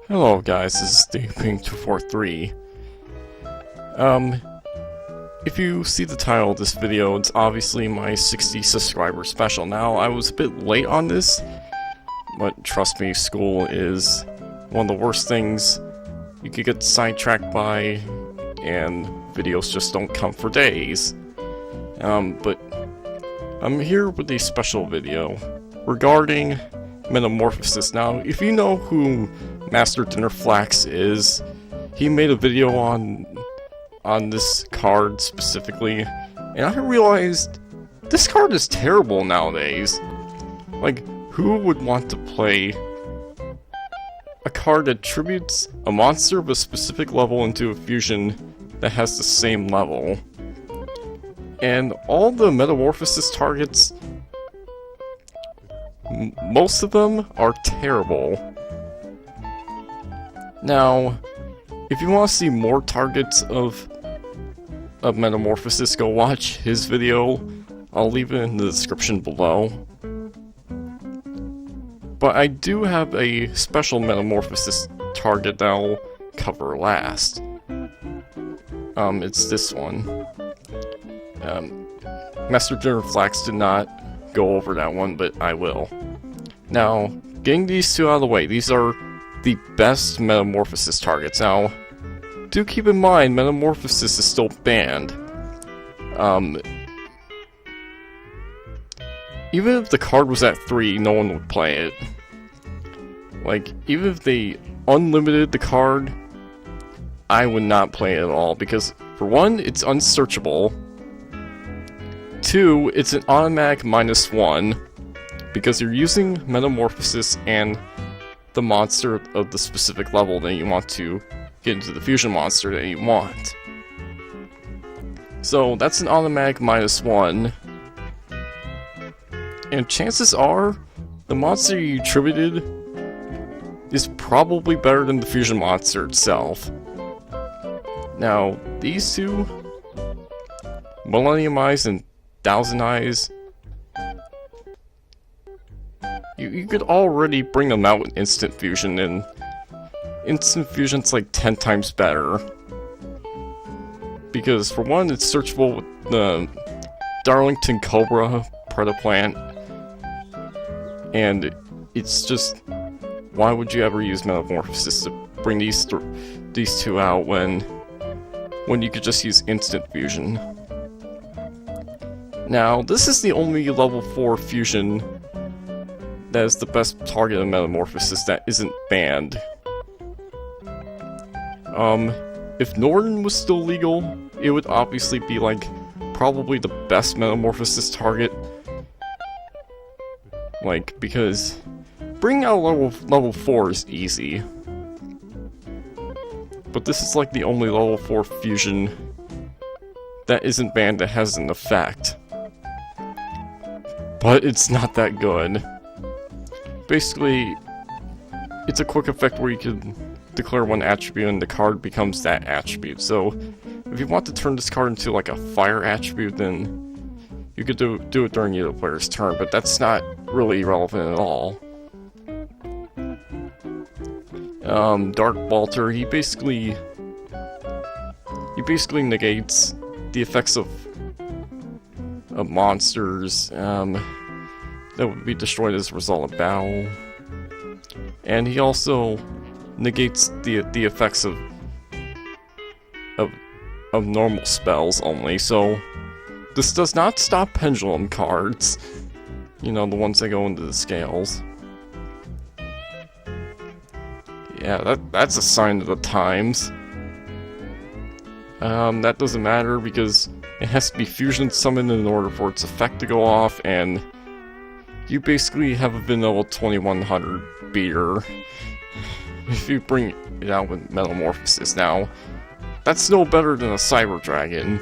Hello guys, this is daveping243. If you see the title of this video, it's obviously my 60 subscriber special. Now, I was a bit late on this, but trust me, school is one of the worst things you could get sidetracked by, and videos just don't come for days. But I'm here with a special video regarding Metamorphosis. Now, if you know who Master Dinner Flax is, he made a video on this card specifically, and I realized this card is terrible nowadays. Like, who would want to play a card that attributes a monster of a specific level into a fusion that has the same level? And all the Metamorphosis targets, most of them are terrible. Now, if you want to see more targets of Metamorphosis, go watch his video. I'll leave it in the description below. But I do have a special Metamorphosis target that I'll cover last. It's this one. Master Dinner Flax did not go over that one, but I will. Now, getting these two out of the way, these are the best Metamorphosis targets. Now, do keep in mind, Metamorphosis is still banned. Even if the card was at 3, no one would play it. Like, even if they unlimited the card, I would not play it at all, because, for one, it's unsearchable. 2, it's an automatic -1, because you're using Metamorphosis and the monster of the specific level that you want to get into the fusion monster that you want. So that's an automatic -1. And chances are, the monster you attributed is probably better than the fusion monster itself. Now, these two, Millennium Eyes and Thousand Eyes, you could already bring them out in Instant Fusion, and Instant Fusion's like 10 times better. Because, for one, it's searchable with the Darlington Cobra part of the plant, and it's just, why would you ever use Metamorphosis to bring these two out when you could just use Instant Fusion? Now, this is the only level 4 fusion that is the best target of Metamorphosis that isn't banned. If Norton was still legal, it would obviously be like probably the best Metamorphosis target. Like, because bringing out level 4 is easy. But this is like the only level 4 fusion that isn't banned that has an effect. But it's not that good. Basically, it's a quick effect where you can declare one attribute and the card becomes that attribute. So, if you want to turn this card into like a fire attribute, then you could do it during the other player's turn, but that's not really relevant at all. Dark Balter, he basically negates the effects of monsters that would be destroyed as a result of battle, and he also negates the effects of normal spells only. So this does not stop pendulum cards, you know, the ones that go into the scales. Yeah, that's a sign of the times. That doesn't matter because it has to be fusion summoned in order for its effect to go off, and you basically have a vanilla 2100 beater if you bring it out with Metamorphosis. Now, that's no better than a Cyber Dragon.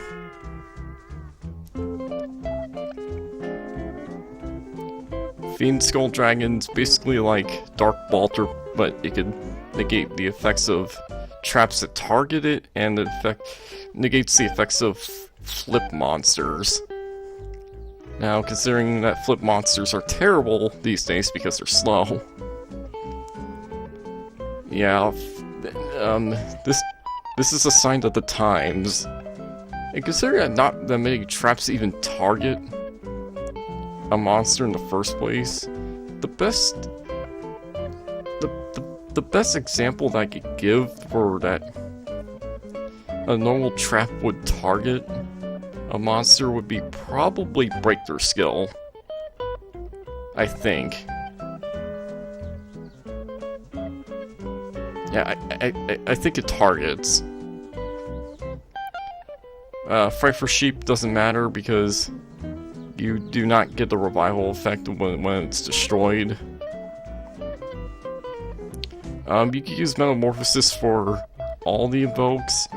Fiend Skull Dragon's basically like Dark Balter, but it could negate the effects of traps that target it, and it negates the effects of flip monsters. Now, considering that flip monsters are terrible these days because they're slow, Yeah, this is a sign of the times. And considering that not that many traps even target a monster in the first place, the best example that I could give for that a normal trap would target a monster would be probably break their skill. I think. Yeah, I think it targets. Fright for Sheep doesn't matter because you do not get the revival effect when it's destroyed. You can use Metamorphosis for all the invokes,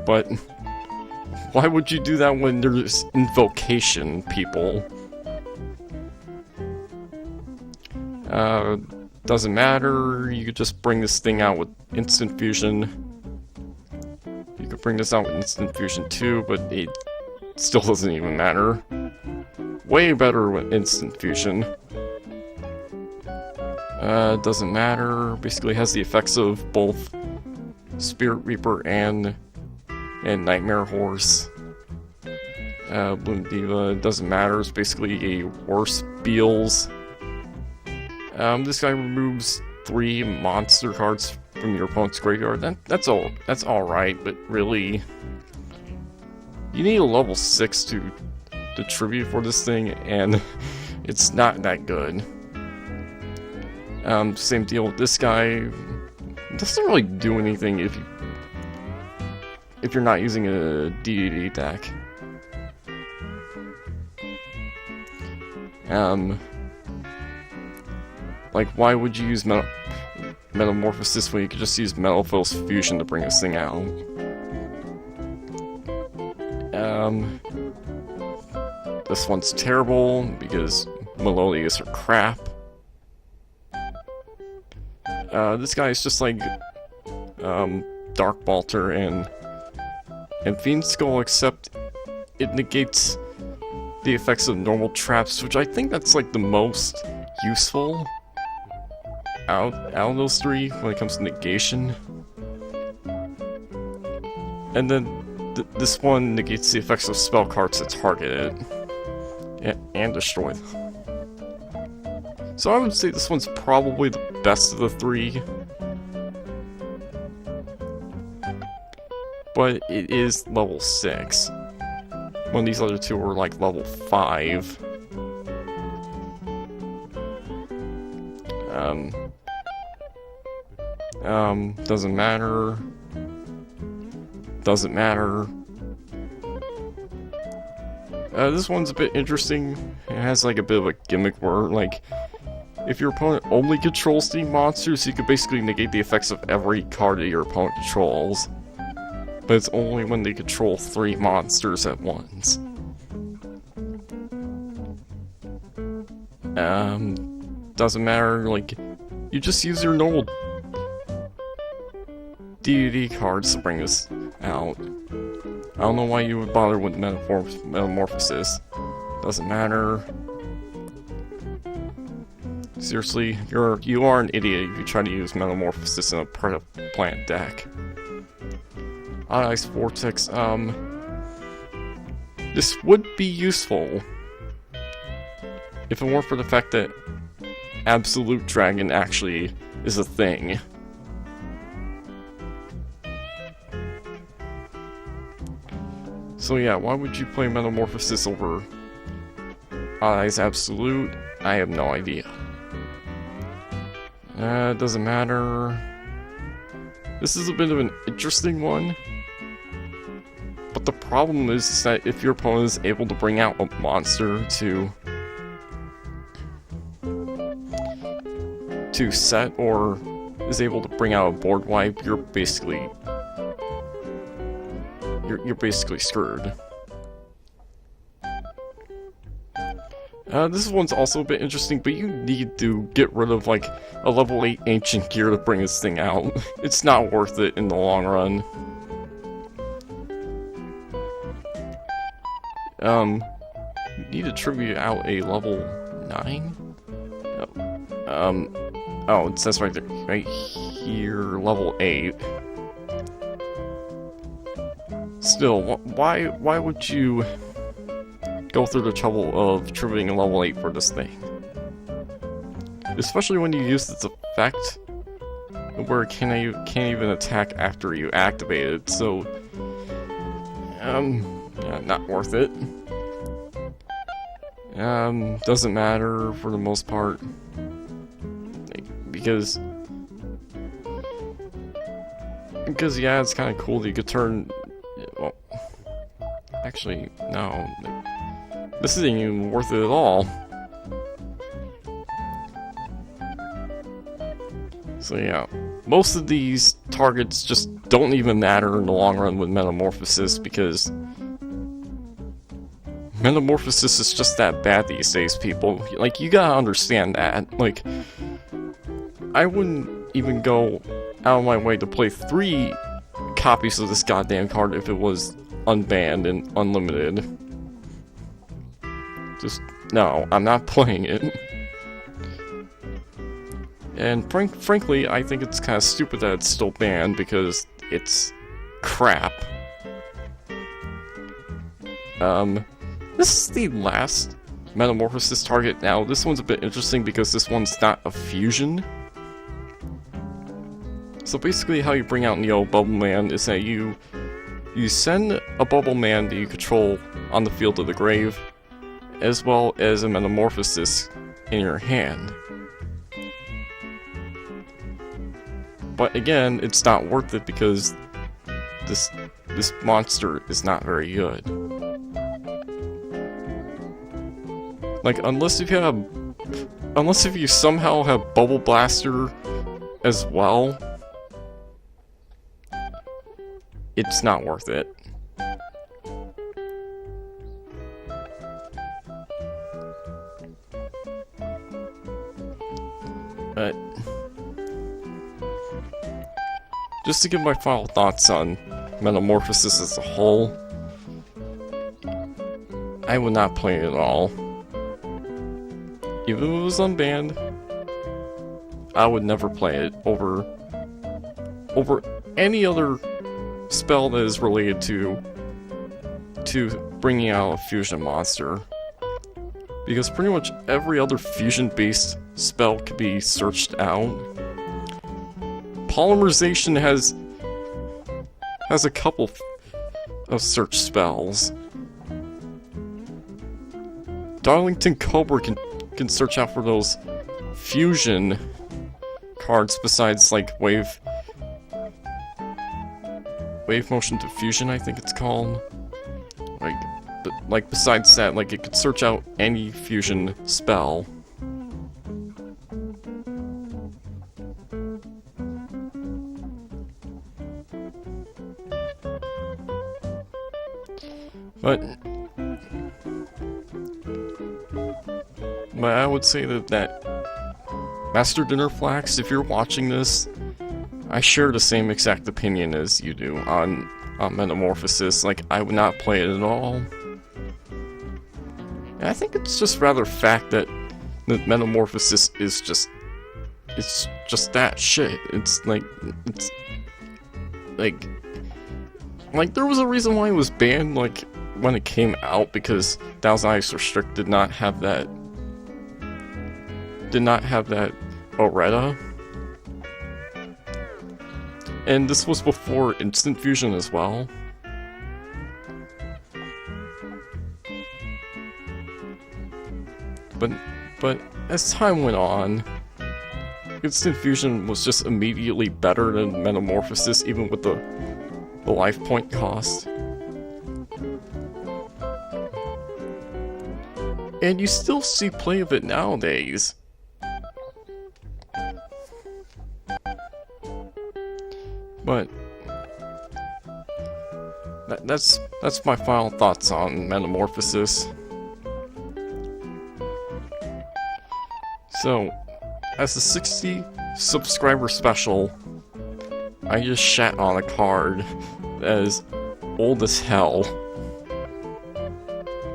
but why would you do that when there's invocation people? Doesn't matter, you could just bring this thing out with Instant Fusion. You could bring this out with Instant Fusion too, but it still doesn't even matter. Way better with Instant Fusion. Doesn't matter, basically has the effects of both Spirit Reaper and Nightmare Horse. Bloom Diva, doesn't matter, it's basically a worse Beals. This guy removes 3 monster cards from your opponent's graveyard. That's alright, but really, you need a level 6 to tribute for this thing, and it's not that good. Same deal with this guy. It doesn't really do anything if you're not using a DDD deck. Like, why would you use Metamorphosis when you could just use Metamorphosis Fusion to bring this thing out? This one's terrible because Melodious are crap. This guy is just like Dark Balter and Fiend Skull, except it negates the effects of normal traps, which I think that's like the most useful out of those 3 when it comes to negation. And then this one negates the effects of spell cards that target it and destroy them. So I would say this one's probably the best of the 3. But it is level 6. When these other 2 were like level 5. Doesn't matter. Doesn't matter. This one's a bit interesting. It has like a bit of a gimmick where, like, if your opponent only controls 3 monsters, you could basically negate the effects of every card that your opponent controls. But it's only when they control 3 monsters at once. Doesn't matter, like, you just use your normal DD cards to bring this out. I don't know why you would bother with Metamorphosis. Doesn't matter. Seriously, you are an idiot if you try to use Metamorphosis in a plant deck. Ice Vortex, this would be useful if it weren't for the fact that Absolute Dragon actually is a thing. So yeah, why would you play Metamorphosis over Eyes Absolute? I have no idea. It doesn't matter. This is a bit of an interesting one. But the problem is that if your opponent is able to bring out a monster to set, or is able to bring out a board wipe, you're basically screwed. This one's also a bit interesting, but you need to get rid of like a level 8 ancient gear to bring this thing out. It's not worth it in the long run. You need to tribute out a level 9? Oh, it says right there, right here, level 8. Still, why would you go through the trouble of triggering a level 8 for this thing? Especially when you use this effect where it can't even attack after you activate it, so yeah, not worth it. Doesn't matter for the most part, because yeah, it's kind of cool that you could turn. Well, actually, no, this isn't even worth it at all. So yeah, most of these targets just don't even matter in the long run with Metamorphosis, because Metamorphosis is just that bad these days, people. Like, you gotta understand that. Like, I wouldn't even go out of my way to play 3 copies of this goddamn card if it was unbanned and unlimited. Just, no, I'm not playing it. And frankly, I think it's kind of stupid that it's still banned, because it's crap. This is the last Metamorphosis target. Now, this one's a bit interesting because this one's not a fusion. So basically how you bring out Neo Bubble Man is that you send a Bubble Man that you control on the field of the grave, as well as a Metamorphosis in your hand. But again, it's not worth it because this monster is not very good. Like, unless if you somehow have Bubble Blaster as well, it's not worth it. But just to give my final thoughts on Metamorphosis as a whole, I would not play it at all. Even if it was unbanned, I would never play it over any other spell that is related to bringing out a fusion monster. Because pretty much every other fusion-based spell can be searched out. Polymerization has a couple of search spells. Darlington Cobra can search out for those fusion cards besides, like, Wave Motion to Fusion, I think it's called. Like, besides that, like, it could search out any fusion spell. But I would say that Master Dinner Flax, if you're watching this, I share the same exact opinion as you do on Metamorphosis. Like, I would not play it at all. And I think it's just rather fact that Metamorphosis is just... it's just that shit. It's like there was a reason why it was banned, like, when it came out, because Thousand Eyes Restrict did not have that Oretta. And this was before Instant Fusion as well. But as time went on, Instant Fusion was just immediately better than Metamorphosis, even with the life point cost. And you still see play of it nowadays. But that's my final thoughts on Metamorphosis. So, as a 60 subscriber special, I just shat on a card that is old as hell.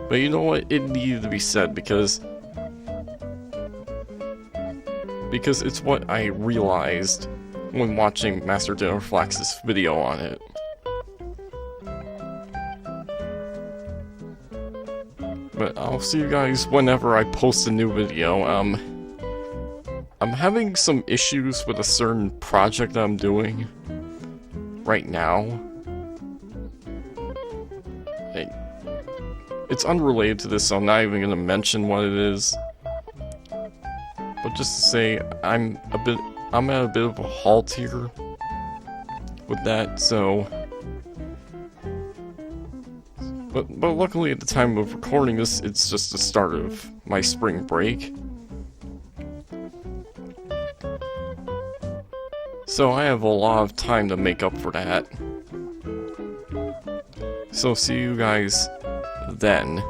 But you know what? It needed to be said because it's what I realized when watching Master Dinnerflax's video on it. But I'll see you guys whenever I post a new video. I'm having some issues with a certain project I'm doing right now. It's unrelated to this, so I'm not even gonna mention what it is. But just to say, I'm at a bit of a halt here with that, so... But luckily at the time of recording this, it's just the start of my spring break. So I have a lot of time to make up for that. So see you guys then.